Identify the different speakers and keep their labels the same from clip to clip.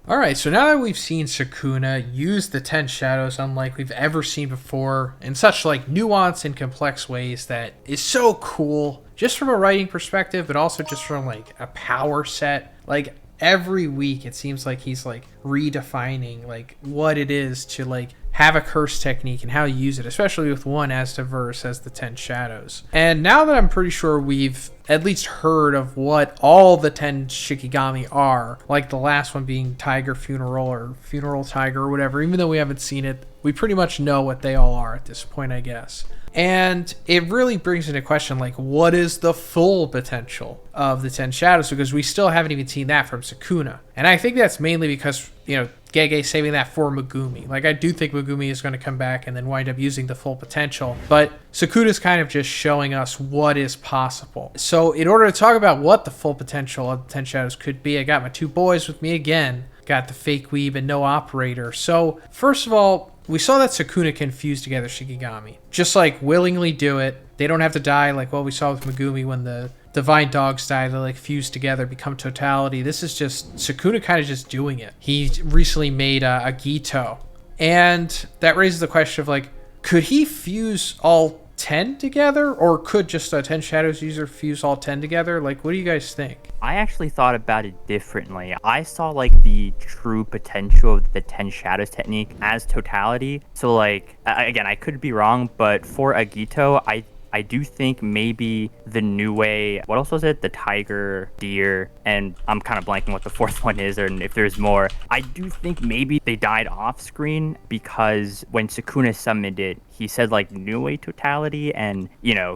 Speaker 1: All right, so now that we've seen Sukuna use the 10 shadows unlike we've ever seen before in such like nuanced and complex ways that is so cool just from a writing perspective but also just from like a power set. Like every week it seems like he's like redefining like what it is to like have a curse technique and how to use it, especially with one as diverse as the 10 shadows. And now that I'm pretty sure we've at least heard of what all the 10 Shikigami are, like the last one being Tiger Funeral or Funeral Tiger or whatever, even though we haven't seen it, we pretty much know what they all are at this point, I guess. And it really brings into question, like, what is the full potential of the 10 Shadows? Because we still haven't even seen that from Sukuna. And I think that's mainly because, Gege saving that for Megumi. Like, I do think Megumi is going to come back and then wind up using the full potential. But Sukuna's kind of just showing us what is possible. So in order to talk about what the full potential of the 10 Shadows could be, I got my two boys with me again. Got the fake weeb and no operator. So first of all, we saw that Sukuna can fuse together Shikigami. Just like willingly do it. They don't have to die like what we saw with Megumi when the divine dogs die. They like fuse together, become totality. This is just Sukuna kind of just doing it. He recently made a Gito. And that raises the question of like, could he fuse all 10 together? Or could just a 10 Shadows user fuse all 10 together? Like, what do you guys think?
Speaker 2: I actually thought about it differently. I saw like the true potential of the 10 Shadows technique as totality. So like, again, I could be wrong, but for Agito, I do think maybe the new way, what else was it? The tiger, deer, and I'm kind of blanking what the fourth one is, or if there's more. I do think maybe they died off screen because when Sukuna summoned it, he said like new way totality, and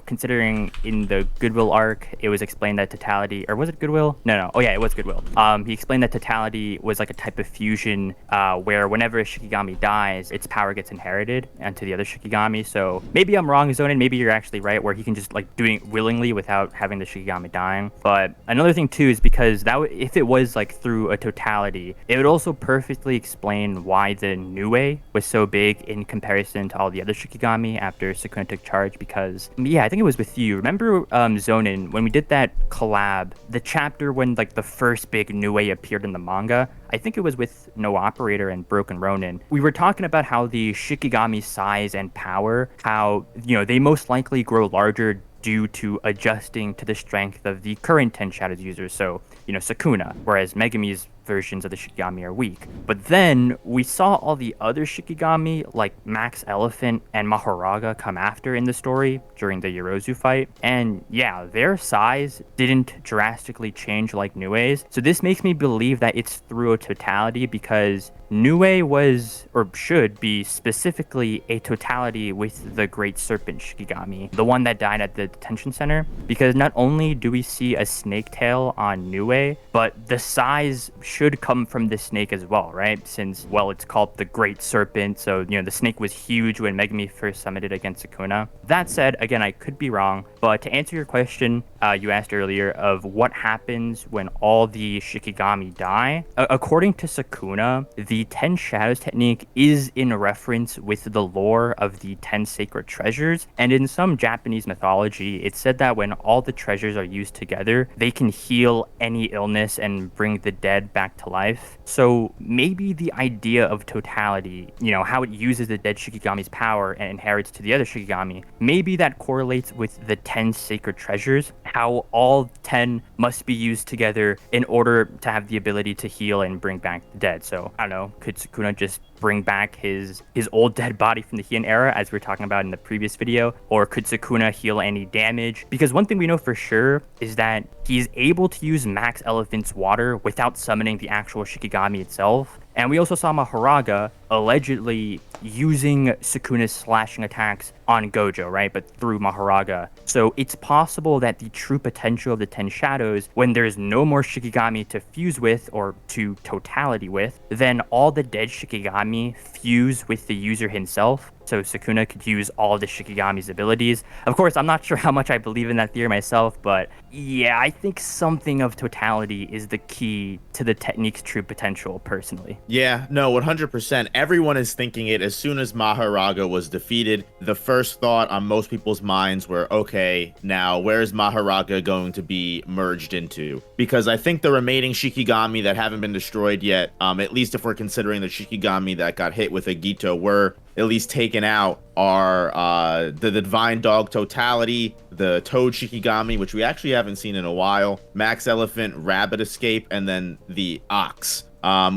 Speaker 2: considering in the Goodwill arc, it was explained that totality, or was it Goodwill? No. Oh yeah, it was Goodwill. He explained that totality was like a type of fusion where whenever a Shikigami dies, its power gets inherited onto the other Shikigami. So maybe I'm wrong, Zhoniin. Maybe you're actually right, where he can just like doing it willingly without having the Shikigami dying. But another thing too is because if it was like through a totality, it would also perfectly explain why the Nue was so big in comparison to all the other Shikigami after Sukuna took charge. Because I think it was with you. Remember Zhoniin, when we did that collab, the chapter when like the first big Nue appeared in the manga, I think it was with No Operator and Broken Ronin. We were talking about how the Shikigami size and power, how they most likely grow larger due to adjusting to the strength of the current 10 Shadows users, so Sukuna, whereas Megumi's versions of the Shikigami are weak. But then we saw all the other Shikigami like Max Elephant and Mahoraga come after in the story during the Yorozu fight, and their size didn't drastically change like Nue's. So this makes me believe that it's through a totality, because Nue was, or should be, specifically a totality with the Great Serpent Shikigami, the one that died at the detention center, because not only do we see a snake tail on Nue, but the size should come from the snake as well, right? Since, well, it's called the Great Serpent, so, the snake was huge when Megumi first summoned it against Sukuna. That said, again, I could be wrong, but to answer your question you asked earlier of what happens when all the Shikigami die, according to Sukuna, the 10 Shadows technique is in reference with the lore of the 10 sacred treasures, and in some Japanese mythology, it's said that when all the treasures are used together, they can heal any illness and bring the dead back to life. So maybe the idea of totality, how it uses the dead Shikigami's power and inherits to the other Shikigami, maybe that correlates with the 10 sacred treasures, how all 10 must be used together in order to have the ability to heal and bring back the dead. So I don't know, could Sukuna just bring back his old dead body from the Heian era, as we were talking about in the previous video? Or could Sukuna heal any damage? Because one thing we know for sure is that he's able to use Max Elephant's water without summoning the actual Shikigami itself. And we also saw Mahoraga allegedly using Sukuna's slashing attacks on Gojo, right? But through Mahoraga. So it's possible that the true potential of the 10 Shadows, when there's no more Shikigami to fuse with or to totality with, then all the dead Shikigami fuse with the user himself. so Sukuna could use all of the Shikigami's abilities. Of course, I'm not sure how much I believe in that theory myself, but yeah, I think something of totality is the key to the technique's true potential, personally.
Speaker 3: Yeah, no, 100%. Everyone is thinking it. As soon as Maharaga was defeated, the first thought on most people's minds were, okay, now where's Maharaga going to be merged into? Because I think the remaining Shikigami that haven't been destroyed yet, at least if we're considering the Shikigami that got hit with Agito, were at least taken out, are the Divine Dog Totality, the Toad Shikigami, which we actually haven't seen in a while, Max Elephant, Rabbit Escape, and then the Ox,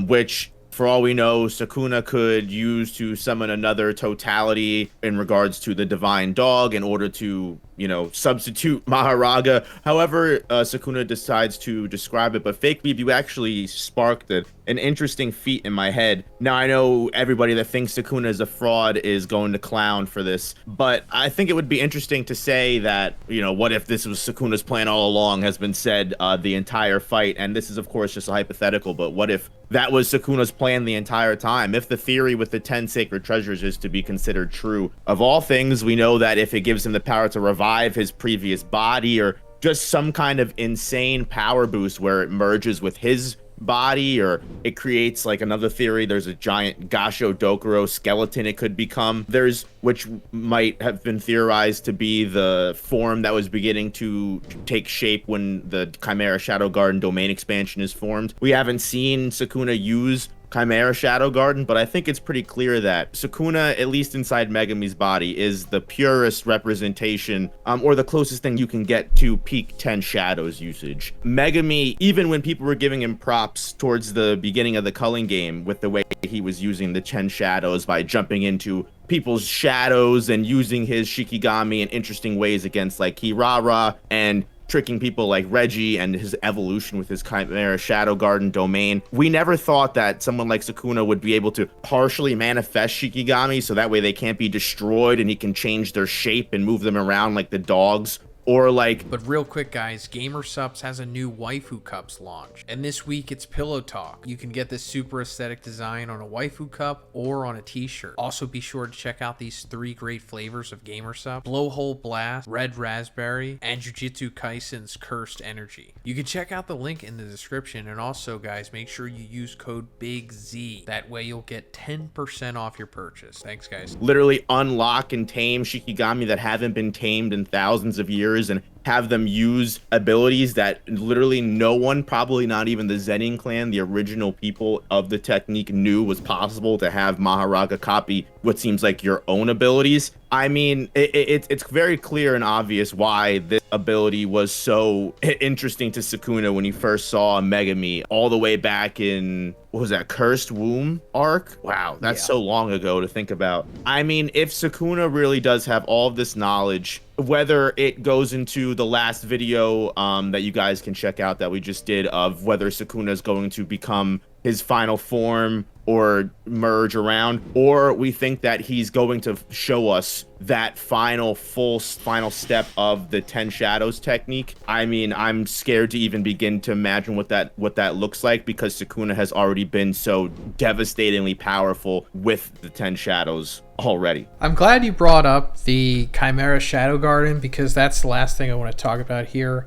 Speaker 3: which, for all we know, Sukuna could use to summon another totality in regards to the Divine Dog in order to, you know, substitute Maharaga. However, Sukuna decides to describe it. But Fake Weeb, you actually sparked an interesting feat in my head. Now, I know everybody that thinks Sukuna is a fraud is going to clown for this, but I think it would be interesting to say that, you know, what if this was Sukuna's plan all along, has been said the entire fight. And this is, of course, just a hypothetical, but what if that was Sukuna's plan the entire time? If the theory with the 10 sacred treasures is to be considered true, of all things, we know that if it gives him the power to revive his previous body, or just some kind of insane power boost where it merges with his body, or it creates, like, another theory, there's a giant Gasho Dokuro skeleton it could become, which might have been theorized to be the form that was beginning to take shape when the Chimera Shadow Garden domain expansion is formed. We haven't seen Sukuna use Chimera Shadow Garden, but I think it's pretty clear that Sukuna, at least inside Megumi's body, is the purest representation, or the closest thing you can get to peak 10 Shadows usage. Megumi, even when people were giving him props towards the beginning of the culling game with the way he was using the 10 Shadows by jumping into people's shadows and using his Shikigami in interesting ways against, like, Kirara, and tricking people like Reggie, and his evolution with his Chimera Shadow Garden domain. We never thought that someone like Sukuna would be able to partially manifest Shikigami so that way they can't be destroyed and he can change their shape and move them around like the dogs. Or like...
Speaker 1: But real quick, guys, GamerSupps has a new waifu cups launch, and this week it's Pillow Talk. You can get this super aesthetic design on a waifu cup or on a t-shirt. Also, be sure to check out these 3 great flavors of GamerSupps: Blowhole Blast, Red Raspberry, and Jujutsu Kaisen's Cursed Energy. You can check out the link in the description, and also, guys, make sure you use code BIGZ. That way you'll get 10% off your purchase. Thanks, guys.
Speaker 3: Literally unlock and tame Shikigami that haven't been tamed in thousands of years, and have them use abilities that literally no one, probably not even the Zenin clan, the original people of the technique, knew was possible, to have Maharaga copy what seems like your own abilities. I mean, it's very clear and obvious why this ability was so interesting to Sukuna when he first saw Megumi all the way back in, what was that, Cursed Womb arc? Wow, that's so long ago to think about. I mean, if Sukuna really does have all of this knowledge, whether it goes into the last video that you guys can check out that we just did, of whether Sukuna is going to become his final form or merge around, or we think that he's going to show us that final step of the 10 Shadows technique. I mean, I'm scared to even begin to imagine what that looks like, because Sukuna has already been so devastatingly powerful with the 10 Shadows already.
Speaker 1: I'm glad you brought up the Chimera Shadow Garden, because that's the last thing I want to talk about here.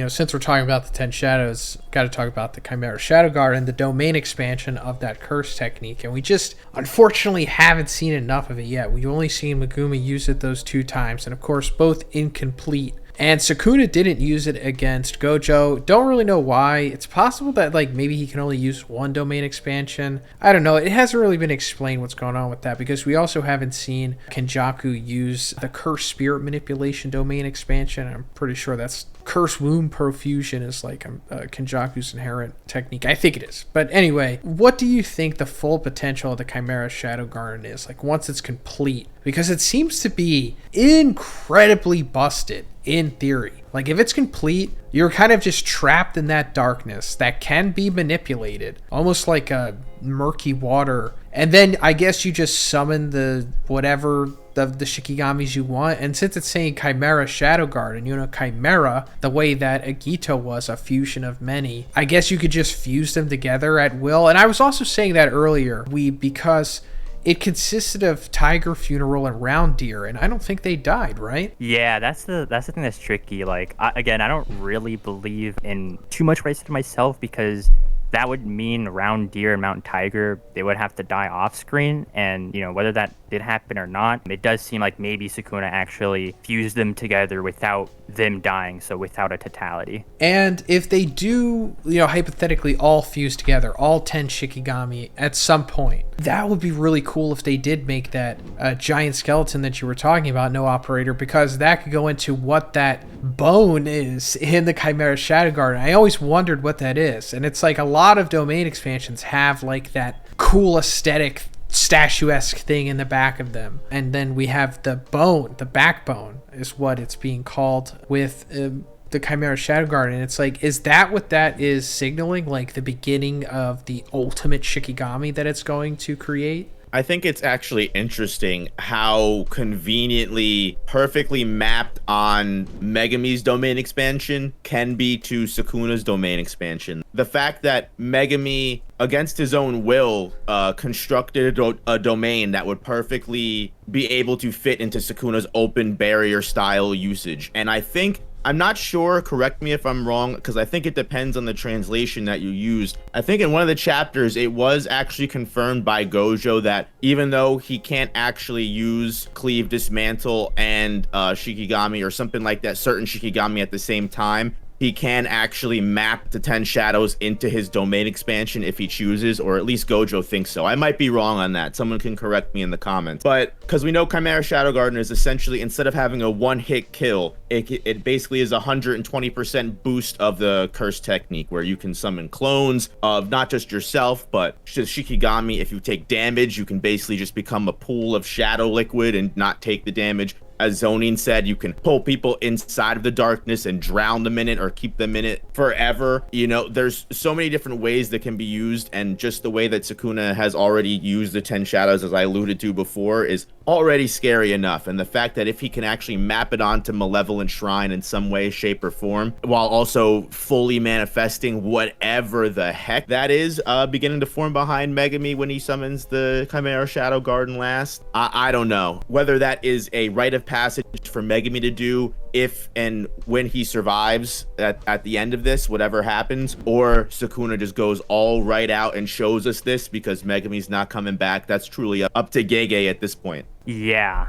Speaker 1: Since we're talking about the 10 Shadows, got to talk about the Chimera Shadow Garden, the domain expansion of that curse technique, and we just unfortunately haven't seen enough of it yet. We've only seen Megumi use it those 2 times, and of course both incomplete. And Sukuna didn't use it against Gojo. Don't really know why. It's possible that, like, maybe he can only use 1 domain expansion. I don't know. It hasn't really been explained what's going on with that, because we also haven't seen Kenjaku use the Curse Spirit Manipulation domain expansion. I'm pretty sure that's Curse Womb Profusion is like Kenjaku's inherent technique. I think it is. But anyway, what do you think the full potential of the Chimera Shadow Garden is, like, once it's complete? Because it seems to be incredibly busted in theory. Like, if it's complete, you're kind of just trapped in that darkness that can be manipulated, almost like a murky water. And then I guess you just summon the whatever of the Shikigamis you want. And since it's saying Chimera Shadow Garden, Chimera, the way that Agito was a fusion of many, I guess you could just fuse them together at will. And I was also saying that earlier, because it consisted of Tiger, Funeral, and Round Deer, and I don't think they died, right?
Speaker 2: Yeah, that's the thing that's tricky. Like, again, I don't really believe in too much what I said to myself, because that would mean Round Deer and Mountain Tiger, they would have to die off screen. And, whether that did happen or not, it does seem like maybe Sukuna actually fused them together without them dying, so without a totality.
Speaker 1: And if they do, hypothetically all fuse together, all 10 Shikigami at some point, that would be really cool if they did make that giant skeleton that you were talking about, no operator, because that could go into what that bone is in the Chimera Shadow Garden. I always wondered what that is. And it's like a lot of domain expansions have like that cool aesthetic statuesque thing in the back of them. And then we have the bone, the backbone is what it's being called with the Chimera Shadow Garden. It's like, is that what that is signaling? Like the beginning of the ultimate Shikigami that it's going to create?
Speaker 3: I think it's actually interesting how conveniently, perfectly mapped on Megami's domain expansion can be to Sukuna's domain expansion. The fact that Megami, against his own will, constructed a domain that would perfectly be able to fit into Sukuna's open barrier style usage. And I think, I'm not sure, correct me if I'm wrong, because I think it depends on the translation that you used. I think in one of the chapters, it was actually confirmed by Gojo that even though he can't actually use Cleave, Dismantle, and Shikigami or something like that, certain Shikigami at the same time, he can actually map the 10 shadows into his domain expansion if he chooses, or at least Gojo thinks so. I might be wrong on that. Someone can correct me in the comments. But because we know Chimera Shadow Garden is essentially, instead of having a one-hit kill, it basically is 120% boost of the curse technique, where you can summon clones of not just yourself, but Shikigami. If you take damage, you can basically just become a pool of shadow liquid and not take the damage. As Zhoniin said, you can pull people inside of the darkness and drown them in it or keep them in it forever. There's so many different ways that can be used, and just the way that Sukuna has already used the 10 shadows, as I alluded to before, is already scary enough. And the fact that if he can actually map it onto Malevolent Shrine in some way, shape, or form, while also fully manifesting whatever the heck that is beginning to form behind Megami when he summons the Chimera Shadow Garden last, I don't know. Whether that is a rite of passage for Megami to do if and when he survives at the end of this, whatever happens, or Sukuna just goes all right out and shows us this because Megami's not coming back. That's truly up to Gege at this point.
Speaker 2: Yeah,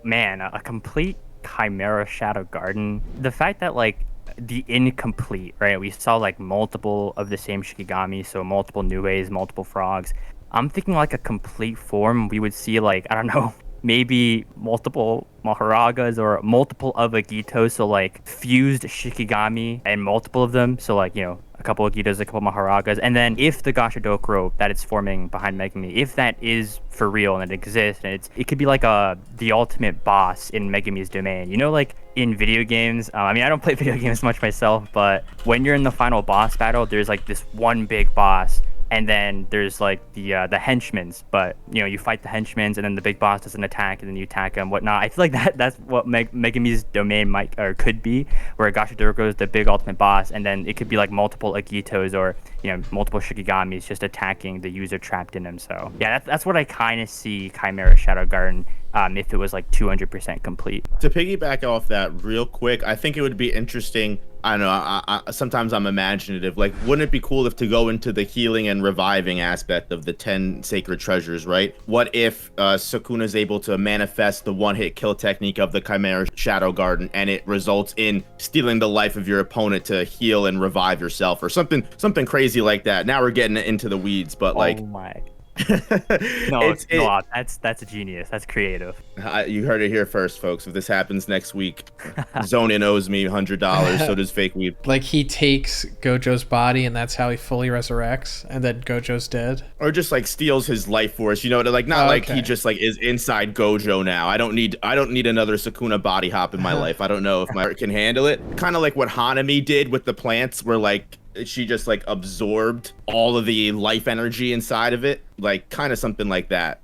Speaker 2: man, a complete Chimera Shadow Garden. The fact that, like, the incomplete, right? We saw, like, multiple of the same Shikigami, so multiple Nues, multiple frogs. I'm thinking, like, a complete form, we would see, like, I don't know, maybe multiple Maharagas or multiple of Agitos, so like fused Shikigami and multiple of them, so like, a couple of Agitos, a couple of Maharagas. And then if the Gashadokuro that it's forming behind Megami, if that is for real and it exists, and it could be like the ultimate boss in Megami's domain, like in video games. I don't play video games much myself, but when you're in the final boss battle, there's like this one big boss, and then there's like the henchmens, but you fight the henchmens, and then the big boss doesn't attack, and then you attack him, whatnot. I feel like that's what Megami's domain might or could be, where Gashadoko is the big ultimate boss, and then it could be like multiple Agitos or multiple Shikigamis just attacking the user trapped in him. So yeah, that's what I kind of see Chimera Shadow Garden. If it was like 200% complete.
Speaker 3: To piggyback off that real quick, I think it would be interesting. I don't know. I sometimes I'm imaginative. Like, wouldn't it be cool if to go into the healing and reviving aspect of the 10 sacred treasures, right? What if Sukuna is able to manifest the one-hit kill technique of the Chimera Shadow Garden, and it results in stealing the life of your opponent to heal and revive yourself, or something crazy like that? Now we're getting into the weeds, but like,
Speaker 2: oh my. That's a genius. That's creative.
Speaker 3: You heard it here first, folks. If this happens next week, Zhoniin owes me $100. So does Fake Weed.
Speaker 1: Like, he takes Gojo's body, and that's how he fully resurrects, and then Gojo's dead.
Speaker 3: Or just like steals his life force. Like like he just like is inside Gojo now. I don't need another Sukuna body hop in my life. I don't know if my heart can handle it. Kind of like what Hanami did with the plants, where like she just like absorbed all of the life energy inside of it, like kind of something like that.